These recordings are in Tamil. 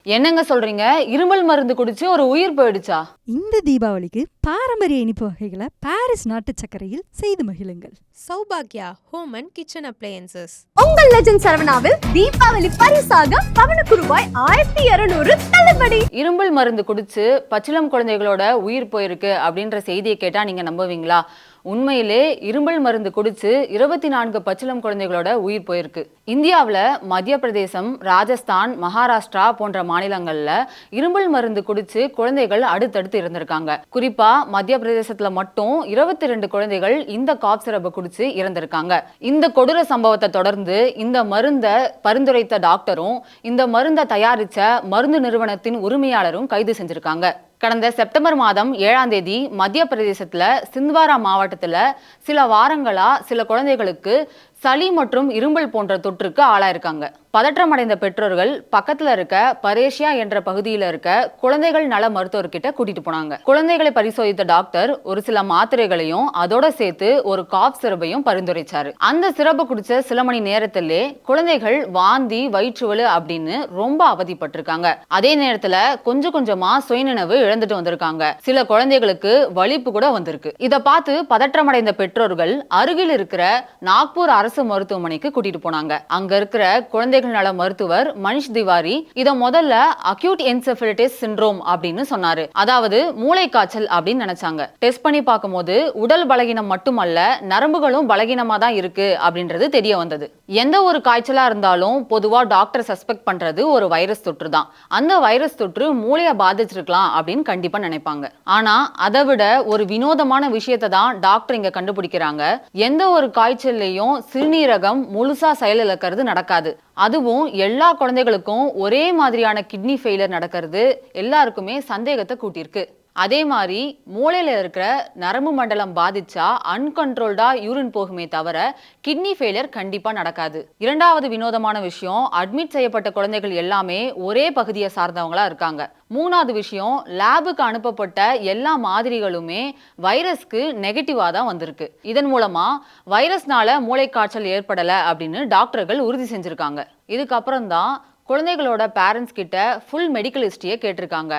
என்னங்க சொல்றீங்க? இருமல் மருந்து குடிச்சு ஒரு உயிர் போயிடுச்சா? இந்த தீபாவளிக்கு பாரம்பரிய இனிப்பு வகைகளை பாரிஸ் நாட்டு சர்க்கரையில் செய்து மகிழுங்கள். சௌபாக்யா ஹோம் அண்ட் கிச்சன் அப்ளையன்சஸ். உங்கள் லெஜண்ட் சரவணாவில் தீபாவளி பரிசாக பவனுக்கு ரூபாய் 1200 தள்ளுபடி. இருமல் மருந்து குடிச்சு பச்சிளம் குழந்தைகளோட உயிர் போயிருக்கு அப்படின்ற செய்தியை கேட்டா நீங்க நம்புவீங்களா? உண்மையிலே இருமல் மருந்து குடிச்சு 24 பச்சிளம் குழந்தைகளோட உயிர் போயிருக்கு. இந்தியாவில் மத்திய பிரதேசம், ராஜஸ்தான், மகாராஷ்டிரா போன்ற மாநிலங்கள்ல இருமல் மருந்து குடிச்சு குழந்தைகள் அடுத்தடுத்து இறந்திருக்காங்க. குறிப்பா மத்திய பிரதேசத்துல மட்டும் 22 குழந்தைகள் இந்த காப் சிரப்பை குடிச்சு இறந்திருக்காங்க. இந்த கொடூர சம்பவத்தை தொடர்ந்து இந்த மருந்தை பரிந்துரைத்த டாக்டரும் இந்த மருந்தை தயாரிச்ச மருந்து நிறுவனத்தின் உரிமையாளரும் கைது செஞ்சிருக்காங்க. கடந்த செப்டம்பர் மாதம் 7ஆம் தேதி மத்திய பிரதேசத்துல சிந்த்வாரா மாவட்டத்துல சில வாரங்களா சில குழந்தைகளுக்கு சளி மற்றும் இருமல் போன்ற தொற்றுக்கு ஆளாயிருக்காங்க. பதற்றமடைந்த பெற்றோர்கள் பக்கத்துல இருக்க பரேஷியா என்ற பகுதியில இருக்க குழந்தைகள் நல மருத்துவர்கிட்ட கூட்டிட்டு போனாங்க. குழந்தைகளை பரிசோதித்த டாக்டர் ஒரு சில மாத்திரைகளையும் அதோட சேர்த்து ஒரு காப் சிரப்பையும் பரிந்துரைச்சாரு. அந்த சிரப்பை குடிச்ச சில மணி நேரத்திலே குழந்தைகள் வாந்தி, வயிற்றுவலு அப்படின்னு ரொம்ப அவதிப்பட்டிருக்காங்க. அதே நேரத்துல கொஞ்சம் கொஞ்சமா சுயநினைவு இழந்துட்டு வந்திருக்காங்க. சில குழந்தைகளுக்கு வலிப்பு கூட வந்திருக்கு. இதை பார்த்து பதற்றமடைந்த பெற்றோர்கள் அருகில் இருக்கிற நாக்பூர் அரசு மருத்துவமனைக்கு கூட்டிட்டு போனாங்க. அங்க இருக்கிற குழந்தைகள் நல மருத்துவர் மனிஷ் திவாரி இத முதல்ல அக்யூட் என்செஃபலைட்டிஸ் சிண்ட்ரோம் அப்படின்னு சொன்னாரு. அதாவது மூளை காய்ச்சல் அப்படின்னு நினைச்சாங்க. டெஸ்ட் பண்ணி பார்க்கும்போது உடல் பலகீனம் மட்டுமல்ல, நரம்புகளும் பலகீனமா தான் இருக்கு அப்படின்றது தெரிய வந்தது. எந்த ஒரு காய்ச்சலா இருந்தாலும் பொதுவா டாக்டர் சஸ்பெக்ட் பண்றது ஒரு வைரஸ் தொற்று தான். அந்த வைரஸ் தொற்று மூளையை பாதிச்சிருக்கலாம் அப்படின்னு கண்டிப்பா நினைப்பாங்க. ஆனா அதை விட ஒரு வினோதமான விஷயத்தை தான் டாக்டர் இங்க கண்டுபிடிக்கிறாங்க. எந்த ஒரு காய்ச்சல்லையும் சிறுநீரகம் முழுசா செயலிழக்கிறது நடக்காது. அதுவும் எல்லா குழந்தைகளுக்கும் ஒரே மாதிரியான கிட்னி ஃபெயிலியர் நடக்கிறது எல்லாருக்குமே சந்தேகத்தை கூட்டியிருக்கு. அதே மாதிரி மூளையில இருக்கிற நரம்பு மண்டலம் பாதிச்சா அன்கண்ட்ரோல்டா யூரின் போகுமே தவிர கிட்னி ஃபெயிலியர் கண்டிப்பா நடக்காது. இரண்டாவது வினோதமான விஷயம், அட்மிட் செய்யப்பட்ட குழந்தைகள் எல்லாமே ஒரே பகுதியை சார்ந்தவங்களா இருக்காங்க. மூணாவது விஷயம், லேபுக்கு அனுப்பப்பட்ட எல்லா மாதிரிகளுமே வைரஸ்க்கு நெகட்டிவா தான் வந்திருக்கு. இதன் மூலமா வைரஸ்னால மூளை காய்ச்சல் ஏற்படல அப்படின்னு டாக்டர்கள் உறுதி செஞ்சிருக்காங்க. இதுக்கப்புறம் தான் குழந்தைகளோட பேரண்ட்ஸ் கிட்ட ஃபுல் மெடிக்கல் ஹிஸ்டரியை கேட்டிருக்காங்க.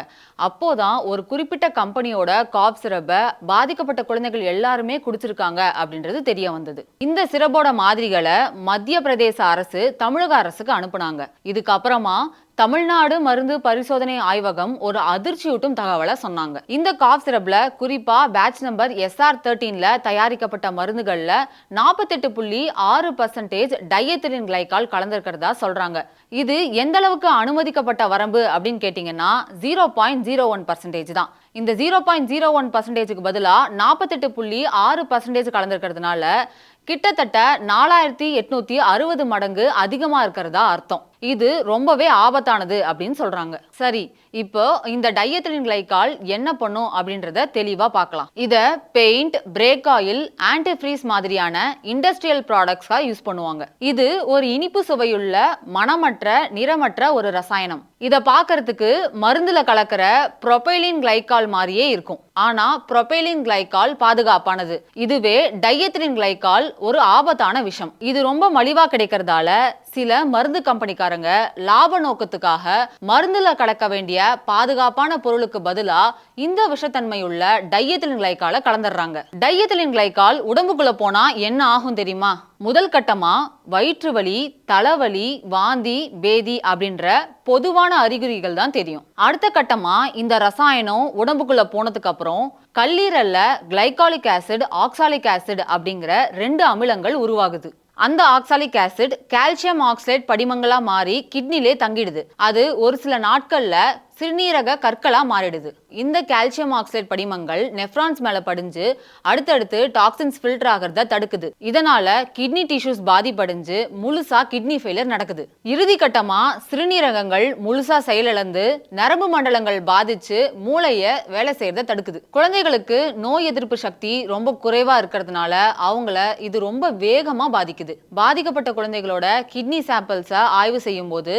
அப்போதான் ஒரு குறிப்பிட்ட கம்பெனியோட காப் சிரப்பை பாதிக்கப்பட்ட குழந்தைகள் எல்லாருமே குடிச்சிருக்காங்க அப்படின்றது தெரிய வந்தது. இந்த சிரப்போட மாதிரிகளை மத்திய பிரதேச அரசு தமிழக அரசுக்கு அனுப்புனாங்க. இதுக்கப்புறமா தமிழ்நாடு மருந்து பரிசோதனை ஆய்வகம் ஒரு அதிர்ச்சியூட்டும் தகவலை சொன்னாங்க. இந்த காப் சிரப்ல குறிப்பா பேட்ச் நம்பர் SR13ல தயாரிக்கப்பட்ட மருந்துகள்ல 48.6% டைஎத்திலின் கிளைகால் கலந்திருக்கிறதா சொல்றாங்க. இது எந்த அளவுக்கு அனுமதிக்கப்பட்ட வரம்பு அப்படின்னு கேட்டீங்கன்னா 0.01% தான். இந்த 0.01%க்கு பதிலா 48.6% கலந்திருக்கிறதுனால கிட்டத்தட்ட 4860 மடங்கு அதிகமா இருக்கிறதா அர்த்தம். இது ரொம்பவே ஆபத்தானது அப்படின்னு சொல்றாங்க. சரி, இப்போ இந்த டைஎத்திலின் கிளைகால் என்ன பண்ணும் அப்படின்றத தெளிவா பார்க்கலாம். இத பெயிண்ட், பிரேக் ஆயில், ஆன்டிஃப்ரீஸ் மாதிரியான இண்டஸ்ட்ரியல் ப்ராடக்ட்ஸா யூஸ் பண்ணுவாங்க. இது ஒரு இனிப்பு சுவையுள்ள மணமற்ற நிறமற்ற ஒரு ரசாயனம். இத பார்க்கறதுக்கு மருந்துல கலக்கிற புரோபைலின் கிளைகால் மாதிரியே இருக்கும். ஆனா புரோபைலின் கிளைகால் பாதுகாப்பானது. இதுவே டைஎத்திலின் கிளைகால் ஒரு ஆபத்தான விஷம். இது ரொம்ப மலிவா கிடைக்கிறதால சில மருந்து கம்பெனிக்காரங்க லாப நோக்கத்துக்காக மருந்துல கலக்க வேண்டிய பாதுகாப்பான பொருளுக்கு பதிலா இந்த விஷத்தன்மையுள்ள டைஎத்திலின் கிளைகாலை கலந்துடுறாங்க. டைஎத்திலின் கிளைகால் உடம்புக்குள்ள போனா என்ன ஆகும் தெரியுமா? முதல் கட்டமா வயிற்று வலி, தலைவலி, வாந்தி, பேதி அப்படின்ற பொதுவான அறிகுறிகள் தான் தெரியும். அடுத்த கட்டமா இந்த ரசாயனம் உடம்புக்குள்ள போனதுக்கு அப்புறம் கல்லீரல்ல கிளைகாலிக் ஆசிட், ஆக்சாலிக் ஆசிட் அப்படிங்கிற 2 அமிலங்கள் உருவாகுது. அந்த ஆக்சாலிக் ஆசிட் கால்சியம் ஆக்சைடு படிமங்களா மாறி கிட்னிலே தங்கிடுது. அது ஒரு சில நாட்கள்ல சிறுநீரக கற்களா மாறிடுது. இந்த கால்சியம் ஆக்சைடு படிமங்கள் நெஃப்ரான்ஸ் மேல படிஞ்சு அடுத்தடுத்து டாக்ஸின்ஸ் ஃபில்டர் ஆகிறத தடுக்குது. இதனால கிட்னி டிஷ்யூஸ் பாதிப்படைஞ்சு முழுசா கிட்னி ஃபெயிலியர் நடக்குது. இறுதி கட்டமா சிறுநீரகங்கள் முழுசா செயலிழந்து நரம்பு மண்டலங்கள் பாதிச்சு மூளைய வேலை செய்யறத தடுக்குது. குழந்தைகளுக்கு நோய் எதிர்ப்பு சக்தி ரொம்ப குறைவா இருக்கிறதுனால அவங்கள இது ரொம்ப வேகமா பாதிக்குது. பாதிக்கப்பட்ட குழந்தைகளோட கிட்னி சாம்பிள்ஸை ஆய்வு செய்யும் போது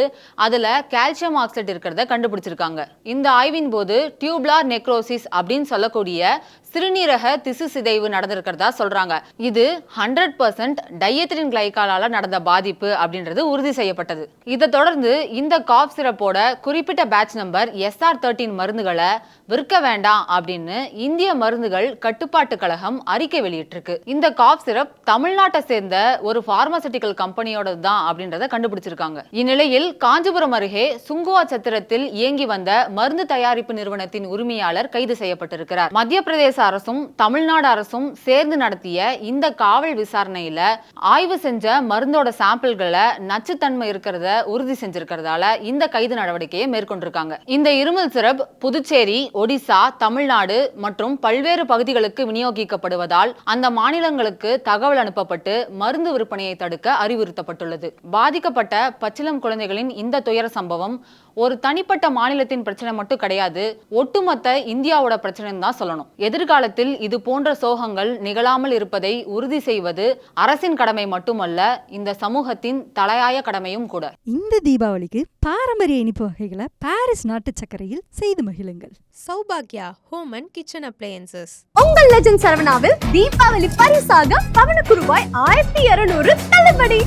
அதுல கால்சியம் ஆக்சைடு இருக்கிறத கண்டுபிடிச்சிருக்காங்க. இருக்காங்க. இந்த ஆய்வின் போது டியூப்லார் நெக்ரோசிஸ் அப்படின்னு சொல்லக்கூடிய சிறுநீரக திசு சிதைவு நடந்திருக்கிறதா சொல்றாங்க. இது 100% டயத்திரின் கிளைகாலால நடந்த பாதிப்பு அப்படின்றது உறுதி செய்யப்பட்டது. இதை தொடர்ந்து இந்த காஃப் சிரப்போட குறிப்பிட்ட பேட்ச் நம்பர் SR13 மருந்துகளை விற்க வேண்டாம் அப்படின்னு இந்திய மருந்துகள் கட்டுப்பாட்டு கழகம் அறிக்கை வெளியிட்டிருக்கு. இந்த காஃப் சிரப் தமிழ்நாட்டை சேர்ந்த ஒரு பார்மசூட்டிக்கல் கம்பெனியோட தான் அப்படின்றத கண்டுபிடிச்சிருக்காங்க. இந்நிலையில் காஞ்சிபுரம் அருகே சுங்குவா சத்திரத்தில் இயங்கி வந்த மருந்து தயாரிப்பு நிறுவனத்தின் உரிமையாளர் கைது செய்யப்பட்டிருக்கிறார். மத்திய பிரதேச அரசும் தமிழ்நாடு அரசும் சேர்ந்து நடத்திய இந்த காவல் விசாரணையில ஆய்வு செஞ்ச மருந்தோட சாம்பிள்களை நச்சுத்தன்மை இருக்கிறத உறுதி செஞ்சிருக்கிறதால இந்த கைது நடவடிக்கையை மேற்கொண்டிருக்காங்க. இந்த இருமல் சிரப் புதுச்சேரி, ஒடிசா, தமிழ்நாடு மற்றும் பல்வேறு பகுதிகளுக்கு விநியோகிக்கப்படுவதால் அந்த மாநிலங்களுக்கு தகவல் அனுப்பப்பட்டு மருந்து விற்பனையை தடுக்க அறிவுறுத்தப்பட்டுள்ளது. பாதிக்கப்பட்ட பச்சிளம் குழந்தைகளின் இந்த துயர சம்பவம் ஒரு தனிப்பட்ட மாநிலத்தின் பிரச்சனை மட்டும் கிடையாது, ஒட்டுமொத்த இந்தியாவோட பிரச்சனைன்னு தான் சொல்லணும். எதிர்காலத்தில் இது போன்ற சோகங்கள் நிகழாமல் இருப்பதை உறுதி செய்வது அரசின் கடமை மட்டுமல்ல, இந்த சமூகத்தின் தலையாய கடமையும் கூட. இந்த தீபாவளிக்கு பாரம்பரிய இனிப்பு வகைகளை பாரிஸ் நாட்டு சர்க்கரையில் செய்து மகிழுங்கள். சௌபாக்யா ஹோம் அண்ட் கிச்சன் அப்ளையன்சஸ். உங்கள் லெஜண்ட் சரவணாவில் தீபாவளி பரிசாக பவனுக்கு ரூபாய் 1200 தள்ளுபடி.